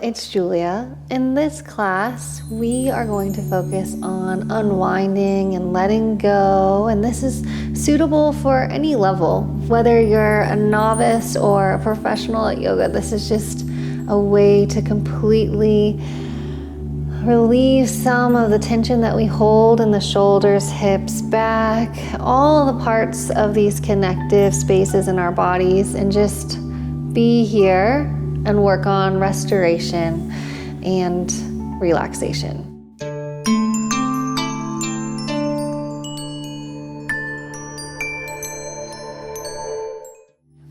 it's Julia. In this class, we are going to focus on unwinding and letting go, and this is suitable for any level, whether you're a novice or a professional at yoga. This is just a way to completely relieve some of the tension that we hold in the shoulders, hips, back, all the parts of these connective spaces in our bodies, and just be here and work on restoration and relaxation.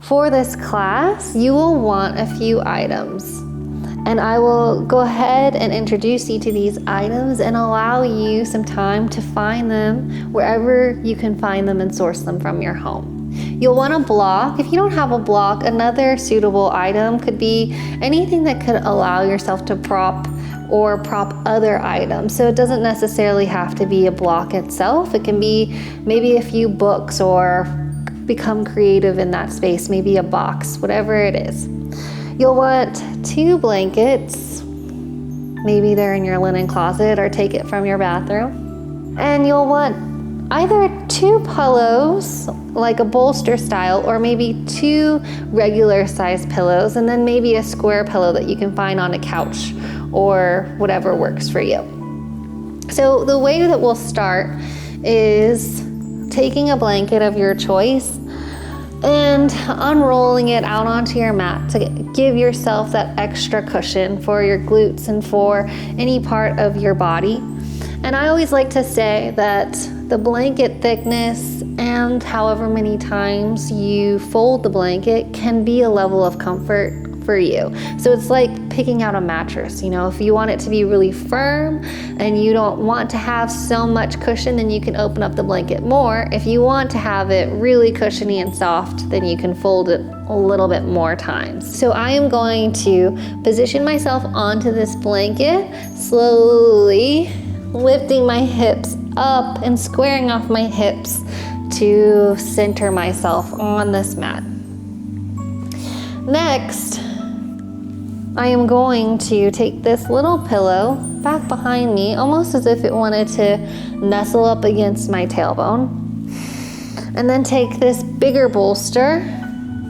For this class, you will want a few items, and I will go ahead and introduce you to these items and allow you some time to find them wherever you can find them and source them from your home. You'll want a block. If you don't have a block, another suitable item could be anything that could allow yourself to prop other items. So it doesn't necessarily have to be a block itself. It can be maybe a few books, or become creative in that space, maybe a box, whatever it is. You'll want 2 blankets. Maybe they're in your linen closet, or take it from your bathroom. And you'll want either 2 pillows, like a bolster style, or maybe 2 regular sized pillows, and then maybe a square pillow that you can find on a couch or whatever works for you. So the way that we'll start is taking a blanket of your choice and unrolling it out onto your mat to give yourself that extra cushion for your glutes and for any part of your body. And I always like to say that the blanket thickness and however many times you fold the blanket can be a level of comfort for you. So it's like picking out a mattress. You know, if you want it to be really firm and you don't want to have so much cushion, then you can open up the blanket more. If you want to have it really cushiony and soft, then you can fold it a little bit more times. So I am going to position myself onto this blanket, slowly lifting my hips up and squaring off my hips to center myself on this mat. Next, I am going to take this little pillow back behind me, almost as if it wanted to nestle up against my tailbone, and then take this bigger bolster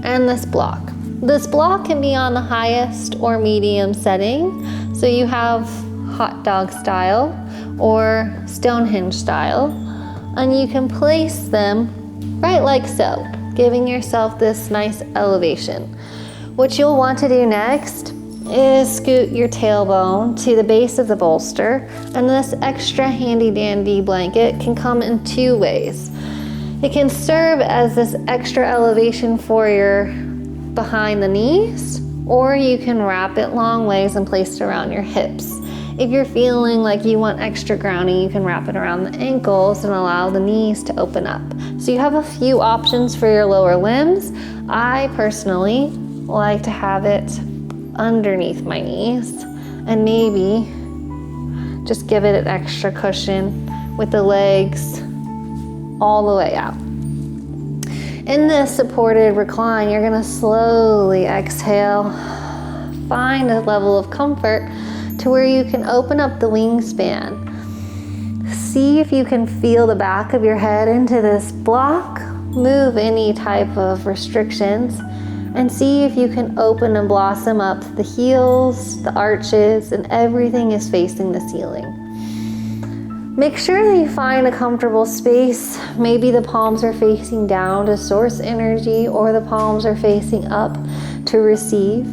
and this block. This block can be on the highest or medium setting, so you have hot dog style or Stonehenge style, and you can place them right like so, giving yourself this nice elevation. What you'll want to do next is scoot your tailbone to the base of the bolster, and this extra handy dandy blanket can come in 2 ways. It can serve as this extra elevation for your behind the knees, or you can wrap it long ways and place it around your hips. If you're feeling like you want extra grounding, you can wrap it around the ankles and allow the knees to open up. So you have a few options for your lower limbs. I personally like to have it underneath my knees and maybe just give it an extra cushion with the legs all the way out. In this supported recline, you're gonna slowly exhale, find a level of comfort to where you can open up the wingspan. See if you can feel the back of your head into this block, move any type of restrictions, and see if you can open and blossom up the heels, the arches, and everything is facing the ceiling. Make sure that you find a comfortable space. Maybe the palms are facing down to source energy, or the palms are facing up to receive.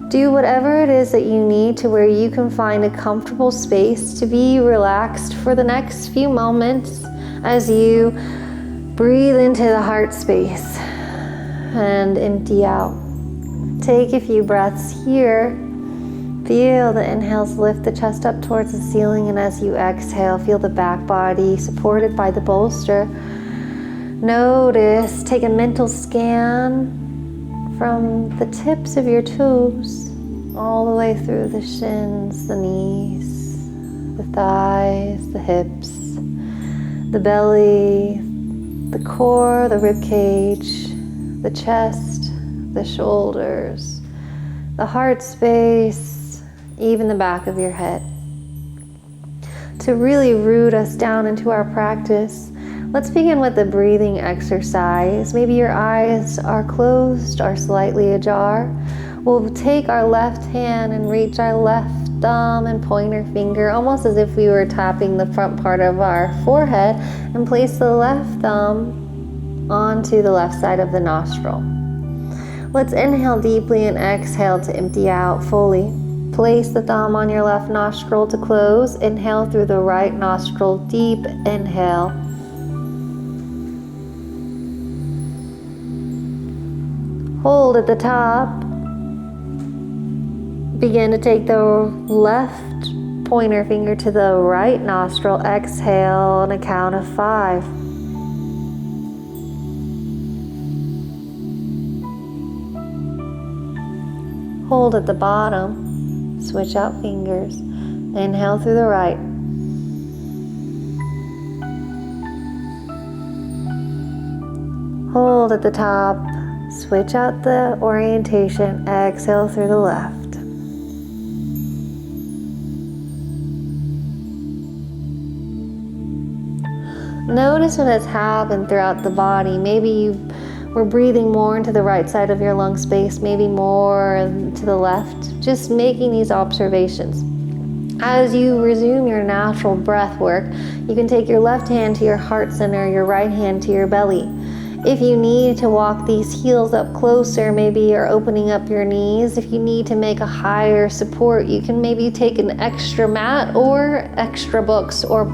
Do whatever it is that you need to where you can find a comfortable space to be relaxed for the next few moments as you breathe into the heart space and empty out. Take a few breaths here. Feel the inhales lift the chest up towards the ceiling, and as you exhale, feel the back body supported by the bolster. Notice, take a mental scan from the tips of your toes all the way through the shins, the knees, the thighs, the hips, the belly, the core, the rib cage, the chest, the shoulders, the heart space, even the back of your head. To really root us down into our practice, let's begin with the breathing exercise. Maybe your eyes are closed or slightly ajar. We'll take our left hand and reach our left thumb and pointer finger, almost as if we were tapping the front part of our forehead, and place the left thumb onto the left side of the nostril. Let's inhale deeply and exhale to empty out fully. Place the thumb on your left nostril to close. Inhale through the right nostril, deep inhale. Hold at the top. Begin to take the left pointer finger to the right nostril. Exhale on a count of 5. Hold at the bottom. Switch out fingers. Inhale through the right. Hold at the top. Switch out the orientation. Exhale through the left. Notice what has happened throughout the body. Maybe you were breathing more into the right side of your lung space, maybe more to the left. Just making these observations. As you resume your natural breath work, you can take your left hand to your heart center, your right hand to your belly. If you need to walk these heels up closer, maybe you're opening up your knees. If you need to make a higher support, you can maybe take an extra mat or extra books, or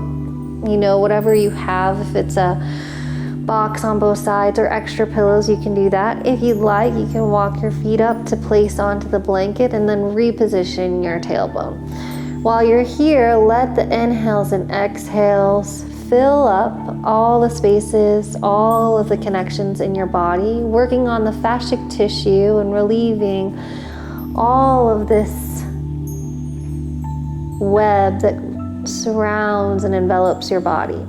whatever you have. If it's a box on both sides or extra pillows, you can do that. If you'd like, you can walk your feet up to place onto the blanket and then reposition your tailbone. While you're here, let the inhales and exhales fill up all the spaces, all of the connections in your body, working on the fascic tissue and relieving all of this web that surrounds and envelops your body.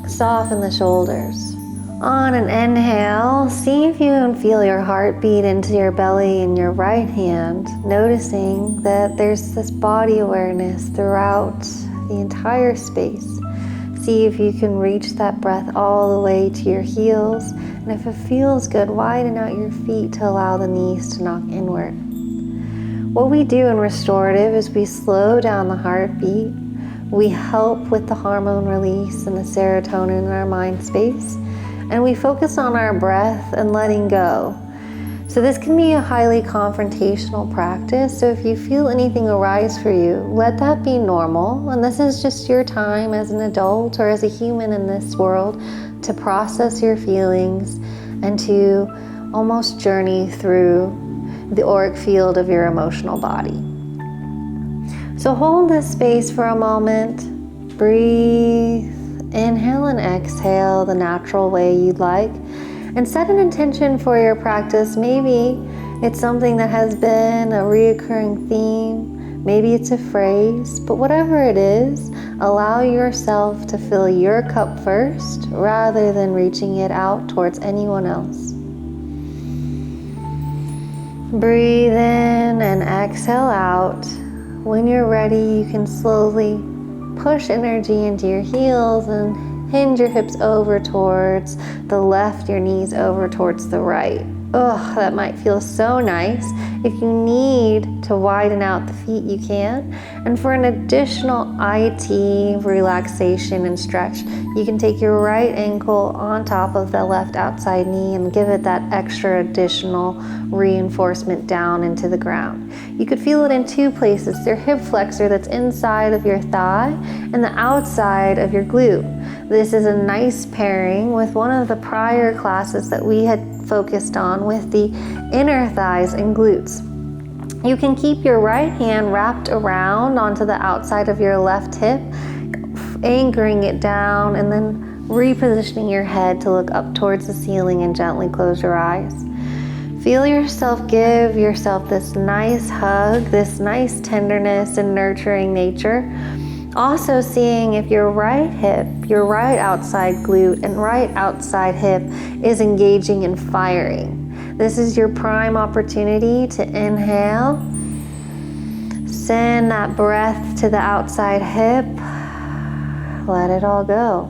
Soften the shoulders. On an inhale, see if you can feel your heartbeat into your belly in your right hand, noticing that there's this body awareness throughout the entire space. See if you can reach that breath all the way to your heels, and if it feels good, widen out your feet to allow the knees to knock inward. What we do in restorative is we slow down the heartbeat. We help with the hormone release and the serotonin in our mind space. And we focus on our breath and letting go. So this can be a highly confrontational practice. So if you feel anything arise for you, let that be normal. And this is just your time as an adult or as a human in this world to process your feelings and to almost journey through the auric field of your emotional body. So hold this space for a moment. Breathe. Inhale and exhale the natural way you'd like. And set an intention for your practice. Maybe it's something that has been a reoccurring theme. Maybe it's a phrase. But whatever it is, allow yourself to fill your cup first rather than reaching it out towards anyone else. Breathe in and exhale out. When you're ready, you can slowly push energy into your heels and hinge your hips over towards the left, your knees over towards the right. Oh, that might feel so nice. If you need to widen out the feet, you can. And for an additional IT relaxation and stretch, you can take your right ankle on top of the left outside knee and give it that extra additional reinforcement down into the ground. You could feel it in two places, your hip flexor that's inside of your thigh and the outside of your glute. This is a nice pairing with one of the prior classes that we had focused on with the inner thighs and glutes. You can keep your right hand wrapped around onto the outside of your left hip, anchoring it down and then repositioning your head to look up towards the ceiling and gently close your eyes. Feel yourself give yourself this nice hug, this nice tenderness and nurturing nature. Also seeing if your right hip, your right outside glute and right outside hip is engaging and firing. This is your prime opportunity to inhale Send that breath to the outside hip. Let it all go.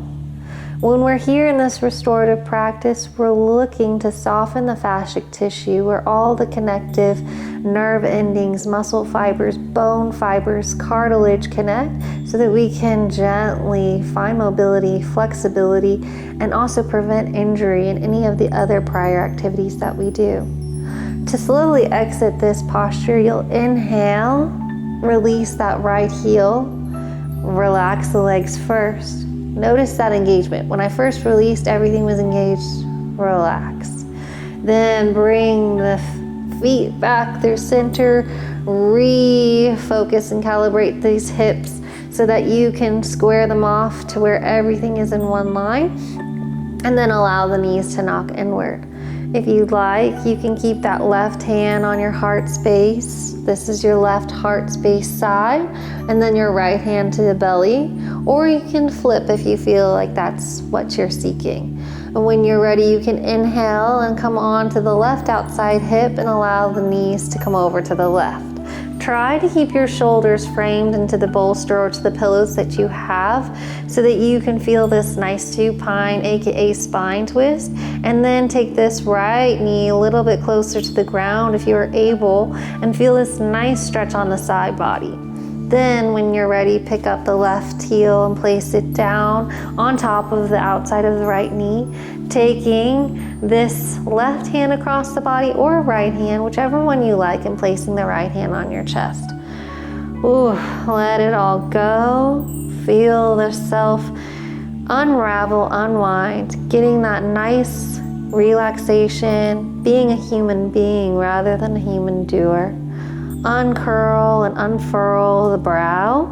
When we're here in this restorative practice, we're looking to soften the fascic tissue where all the connective nerve endings, muscle fibers, bone fibers, cartilage connect so that we can gently find mobility, flexibility, and also prevent injury in any of the other prior activities that we do. To slowly exit this posture, you'll inhale, release that right heel, relax the legs first. Notice that engagement. When I first released, everything was engaged. Relax. Then bring the feet back through center. Refocus and calibrate these hips so that you can square them off to where everything is in one line. And then allow the knees to knock inward. If you'd like, you can keep that left hand on your heart space. This is your left heart space side, and then your right hand to the belly. Or you can flip if you feel like that's what you're seeking. And when you're ready, you can inhale and come on to the left outside hip and allow the knees to come over to the left. Try to keep your shoulders framed into the bolster or to the pillows that you have so that you can feel this nice supine, aka spine twist. And then take this right knee a little bit closer to the ground if you are able and feel this nice stretch on the side body. Then when you're ready, pick up the left heel and place it down on top of the outside of the right knee, taking this left hand across the body or right hand, whichever one you like, and placing the right hand on your chest. Ooh, let it all go. Feel the self unravel, unwind, getting that nice relaxation, being a human being rather than a human doer. Uncurl and unfurl the brow,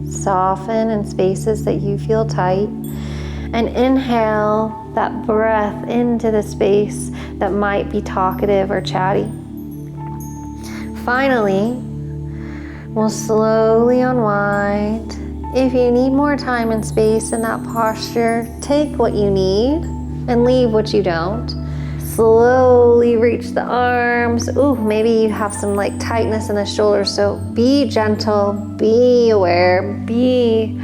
soften in spaces that you feel tight, and inhale that breath into the space that might be talkative or chatty. Finally, we'll slowly unwind. If you need more time and space in that posture, take what you need and leave what you don't. Slowly reach the arms. Ooh, maybe you have some like tightness in the shoulders, so be gentle, be aware, be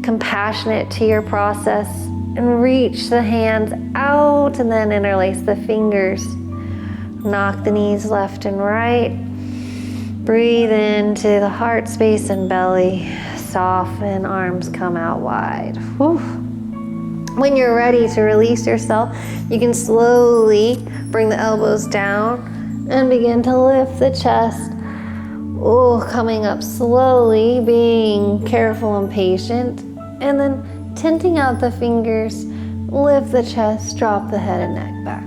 compassionate to your process, and reach the hands out and then interlace the fingers. Knock the knees left and right. Breathe into the heart space and belly. Soften, arms come out wide. Whew. When you're ready to release yourself, you can slowly bring the elbows down and begin to lift the chest. Oh, coming up slowly, being careful and patient, and then tinting out the fingers, lift the chest, drop the head and neck back.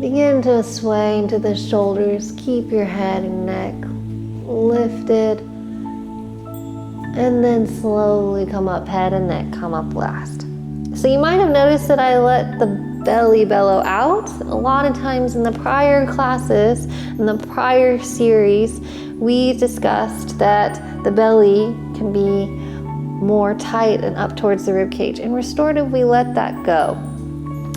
Begin to sway into the shoulders, keep your head and neck lifted. And then slowly come up, head and neck come up last. So you might have noticed that I let the belly bellow out. A lot of times in the prior classes, in the prior series, we discussed that the belly can be more tight and up towards the rib cage. In restorative, we let that go.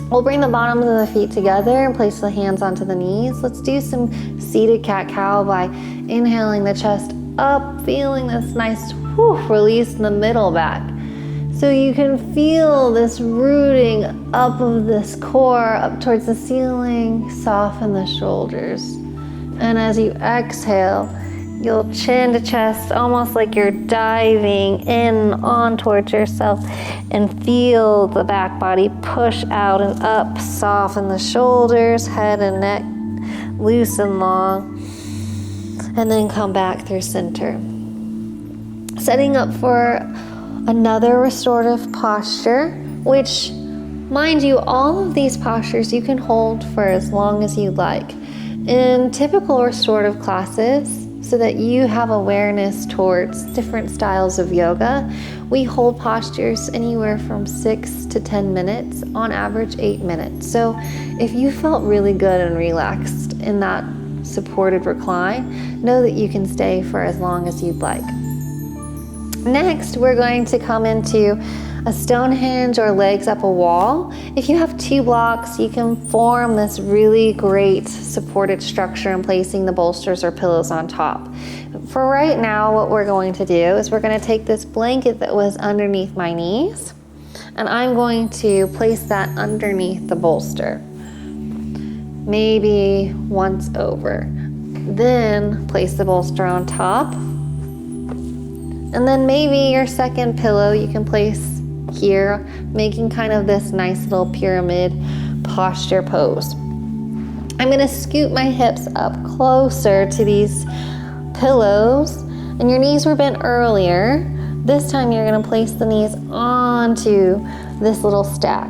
We'll bring the bottoms of the feet together and place the hands onto the knees. Let's do some seated cat-cow by inhaling the chest up, feeling this nice release in the middle back. So you can feel this rooting up of this core up towards the ceiling, soften the shoulders. And as you exhale, you'll chin to chest, almost like you're diving in on towards yourself, and feel the back body push out and up, soften the shoulders, head and neck, loose and long, and then come back through center. Setting up for another restorative posture, which, mind you, all of these postures you can hold for as long as you like. In typical restorative classes, so that you have awareness towards different styles of yoga, we hold postures anywhere from 6 to 10 minutes, on average 8 minutes. So if you felt really good and relaxed in that supported recline, know that you can stay for as long as you'd like. Next, we're going to come into a stone hinge or legs up a wall. If you have 2 blocks, you can form this really great supported structure in placing the bolsters or pillows on top. For right now, what we're going to do is we're going to take this blanket that was underneath my knees, and I'm going to place that underneath the bolster, maybe once over. Then place the bolster on top. And then maybe your second pillow you can place here, making kind of this nice little pyramid posture pose. I'm gonna scoot my hips up closer to these pillows, and your knees were bent earlier. This time you're gonna place the knees onto this little stack.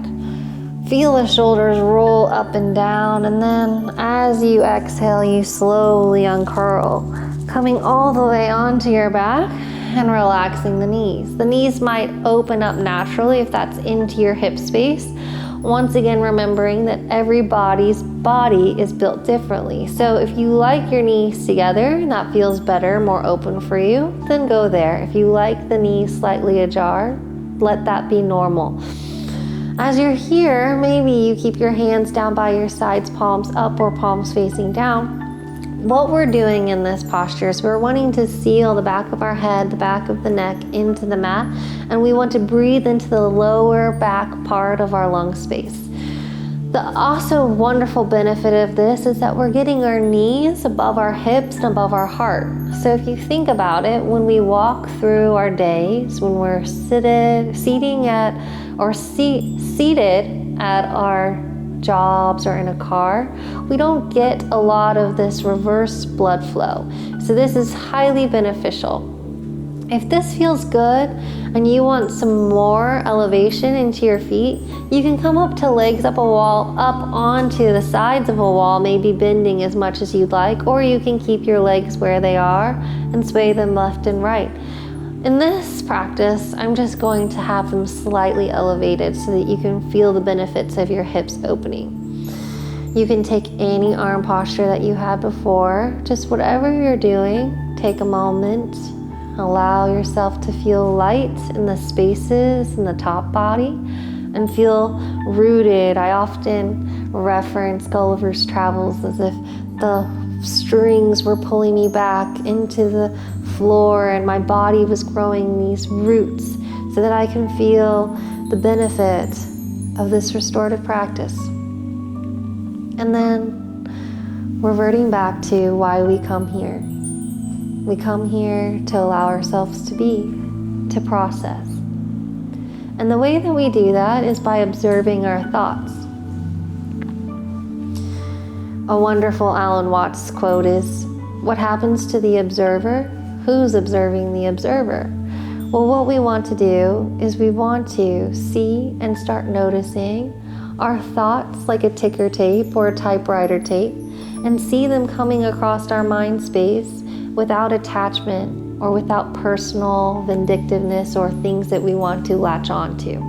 Feel the shoulders roll up and down, and then as you exhale, you slowly uncurl, coming all the way onto your back and relaxing the knees. The knees might open up naturally if that's into your hip space. Once again, remembering that everybody's body is built differently. So if you like your knees together and that feels better, more open for you, then go there. If you like the knees slightly ajar, let that be normal. As you're here, maybe you keep your hands down by your sides, palms up or palms facing down. What we're doing in this posture is we're wanting to seal the back of our head, the back of the neck into the mat, and we want to breathe into the lower back part of our lung space. The also wonderful benefit of this is that we're getting our knees above our hips and above our heart. So if you think about it, when we walk through our days, when we're seated at our jobs or in a car, we don't get a lot of this reverse blood flow. So this is highly beneficial. If this feels good and you want some more elevation into your feet, you can come up to legs up a wall, up onto the sides of a wall, maybe bending as much as you'd like, or you can keep your legs where they are and sway them left and right. In this practice, I'm just going to have them slightly elevated so that you can feel the benefits of your hips opening. You can take any arm posture that you had before, just whatever you're doing, take a moment, allow yourself to feel light in the spaces in the top body and feel rooted. I often reference Gulliver's Travels as if the strings were pulling me back into the floor and my body was growing these roots so that I can feel the benefit of this restorative practice. And then reverting back to why we come here. We come here to allow ourselves to be, to process. And the way that we do that is by observing our thoughts. A wonderful Alan Watts quote is, "What happens to the observer? Who's observing the observer?" Well, what we want to do is we want to see and start noticing our thoughts like a ticker tape or a typewriter tape, and see them coming across our mind space without attachment or without personal vindictiveness or things that we want to latch onto.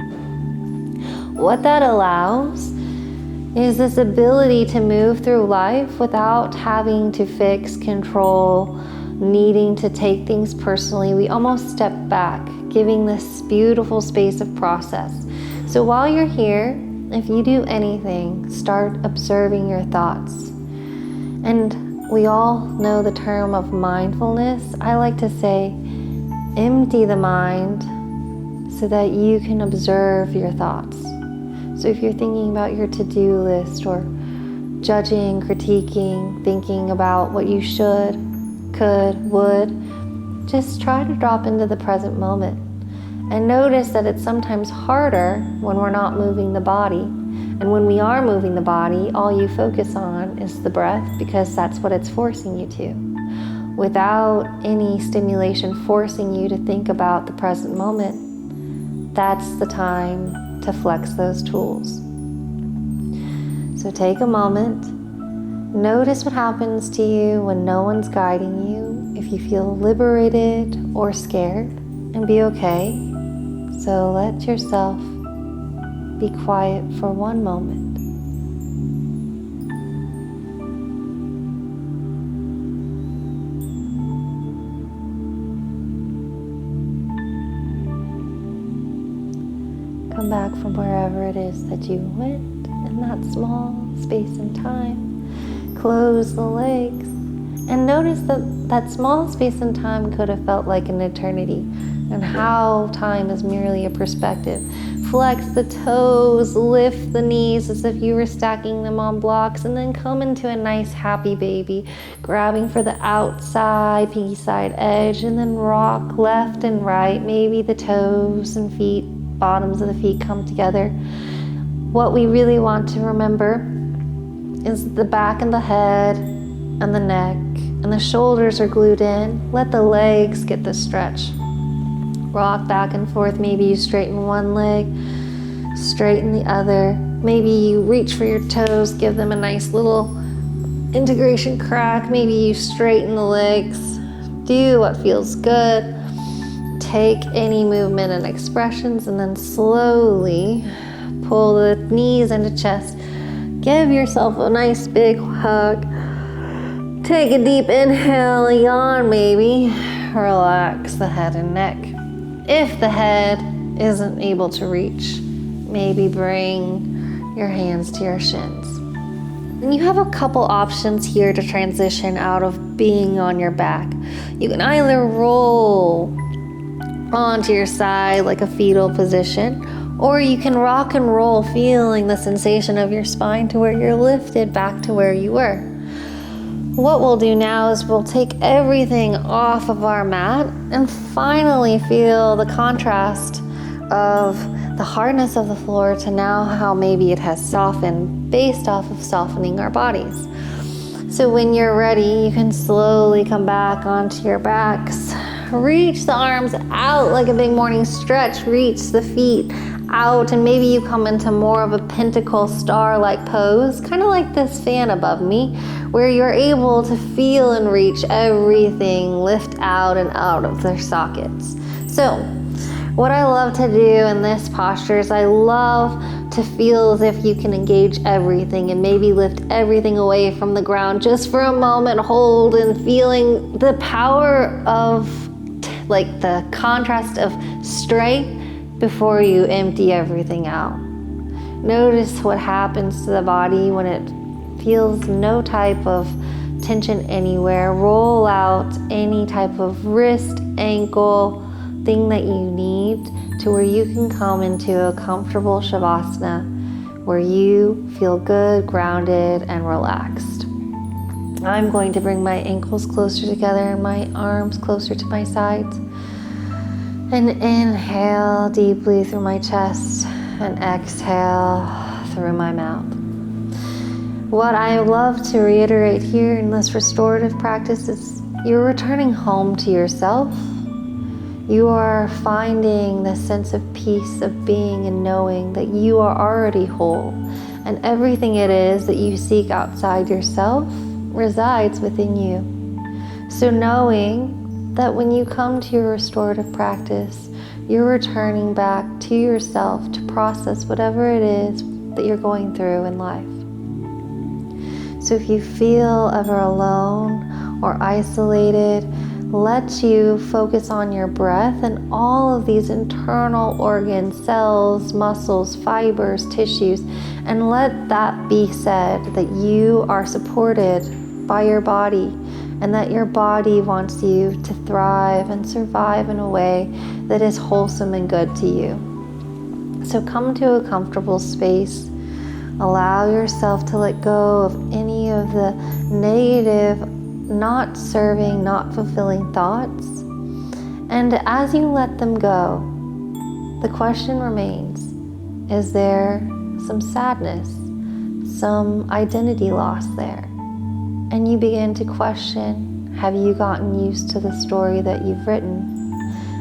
What that allows is this ability to move through life without having to fix, control, needing to take things personally. We almost step back, giving this beautiful space of process. So while you're here, if you do anything, start observing your thoughts. And we all know the term of mindfulness. I like to say, empty the mind so that you can observe your thoughts. So if you're thinking about your to-do list or judging, critiquing, thinking about what you should, could, would, just try to drop into the present moment. And notice that it's sometimes harder when we're not moving the body. And when we are moving the body, all you focus on is the breath because that's what it's forcing you to. Without any stimulation forcing you to think about the present moment, that's the time to flex those tools. So take a moment, notice what happens to you when no one's guiding you, if you feel liberated or scared, and be okay. So let yourself be quiet for one moment. come back from wherever it is that you went in that small space and time. Close the legs and notice that that small space and time could have felt like an eternity, and how time is merely a perspective. Flex the toes, lift the knees as if you were stacking them on blocks, and then come into a nice happy baby, grabbing for the outside pinky side edge, and then rock left and right. Maybe the toes and feet, bottoms of the feet come together. What we really want to remember is the back and the head and the neck and the shoulders are glued in. Let the legs get the stretch. Rock back and forth. Maybe you straighten one leg, straighten the other. Maybe you reach for your toes, give them a nice little integration crack. Maybe you straighten the legs. Do what feels good. Take any movement and expressions, and then slowly pull the knees into chest. Give yourself a nice big hug. Take a deep inhale, yawn maybe. Relax the head and neck. If the head isn't able to reach, maybe bring your hands to your shins. And you have a couple options here to transition out of being on your back. You can either roll onto your side like a fetal position, or you can rock and roll, feeling the sensation of your spine to where you're lifted back to where you were. What we'll do now is we'll take everything off of our mat and finally feel the contrast of the hardness of the floor to now how maybe it has softened based off of softening our bodies. So when you're ready, you can slowly come back onto your backs. Reach the arms out like a big morning stretch. Reach the feet out, and maybe you come into more of a pentacle star-like pose, kind of like this fan above me, where you're able to feel and reach everything lift out and out of their sockets. So what I love to do in this posture is I love to feel as if you can engage everything and maybe lift everything away from the ground just for a moment, hold, and feeling the power of like the contrast of strength before you empty everything out. Notice what happens to the body when it feels no type of tension anywhere. Roll out any type of wrist, ankle, thing that you need to where you can come into a comfortable Shavasana where you feel good, grounded, and relaxed. I'm going to bring my ankles closer together and my arms closer to my sides. And inhale deeply through my chest and exhale through my mouth. What I love to reiterate here in this restorative practice is you're returning home to yourself. You are finding the sense of peace of being and knowing that you are already whole, and everything it is that you seek outside yourself resides within you. So knowing that when you come to your restorative practice, you're returning back to yourself to process whatever it is that you're going through in life. So if you feel ever alone or isolated, let you focus on your breath and all of these internal organs, cells, muscles, fibers, tissues, and let that be said that you are supported by your body and that your body wants you to thrive and survive in a way that is wholesome and good to you. So come to a comfortable space. Allow yourself to let go of any of the negative, not serving, not fulfilling thoughts. And as you let them go, the question remains, is there some sadness, some identity loss there? And you begin to question, have you gotten used to the story that you've written?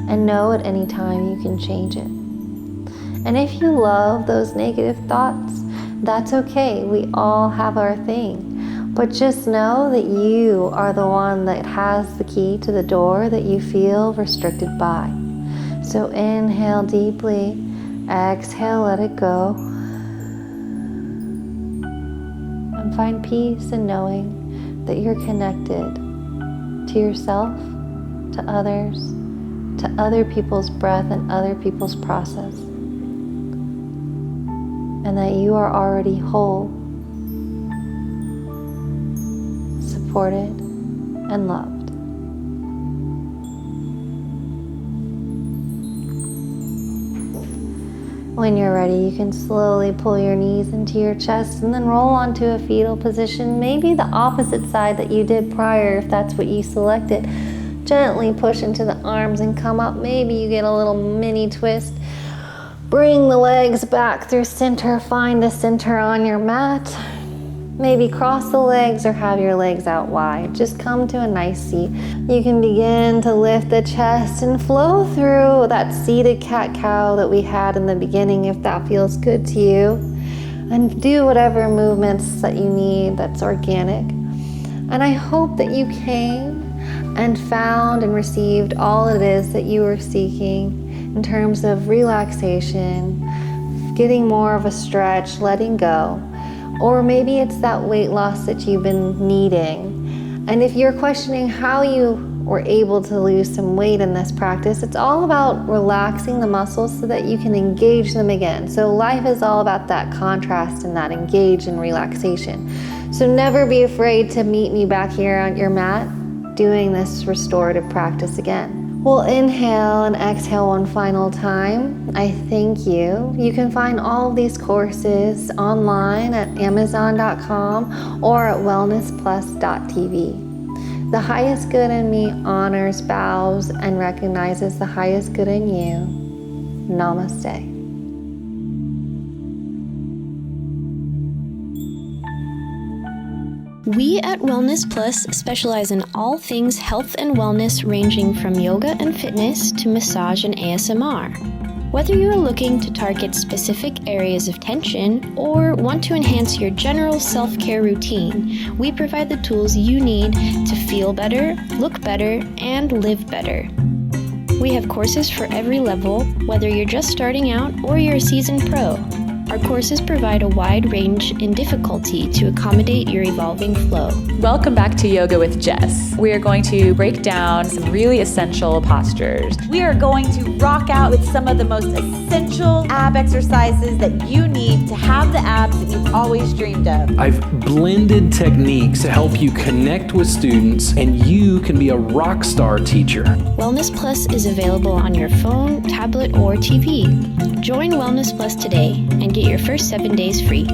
And know at any time you can change it. And if you love those negative thoughts, that's okay. We all have our thing. But just know that you are the one that has the key to the door that you feel restricted by. So inhale deeply, exhale, let it go. And find peace in knowing that you're connected to yourself, to others, to other people's breath and other people's process. and that you are already whole, supported, and loved. When you're ready, you can slowly pull your knees into your chest and then roll onto a fetal position, maybe the opposite side that you did prior if that's what you selected. Gently push into the arms and come up. Maybe you get a little mini twist. Bring the legs back through center. Find the center on your mat. Maybe cross the legs or have your legs out wide. Just come to a nice seat. You can begin to lift the chest and flow through that seated cat-cow that we had in the beginning if that feels good to you. And do whatever movements that you need that's organic. And I hope that you came and found and received all it is that you were seeking in terms of relaxation, getting more of a stretch, letting go. Or maybe it's that weight loss that you've been needing. And if you're questioning how you were able to lose some weight in this practice, it's all about relaxing the muscles so that you can engage them again. So life is all about that contrast and that engage and relaxation. So never be afraid to meet me back here on your mat doing this restorative practice again. We'll inhale and exhale one final time. I thank you. You can find all of these courses online at Amazon.com or at wellnessplus.tv. The highest good in me honors, bows, and recognizes the highest good in you. Namaste. We at Wellness Plus specialize in all things health and wellness, ranging from yoga and fitness to massage and ASMR. Whether you are looking to target specific areas of tension or want to enhance your general self-care routine, we provide the tools you need to feel better, look better, and live better. We have courses for every level, whether you're just starting out or you're a seasoned pro. Our courses provide a wide range in difficulty to accommodate your evolving flow. Welcome back to Yoga with Jess. We are going to break down some really essential postures. We are going to rock out with some of the most essential ab exercises that you need to have the abs that you've always dreamed of. I've blended techniques to help you connect with students, and you can be a rock star teacher. Wellness Plus is available on your phone, tablet, or TV. Join Wellness Plus today and get your first 7 days free.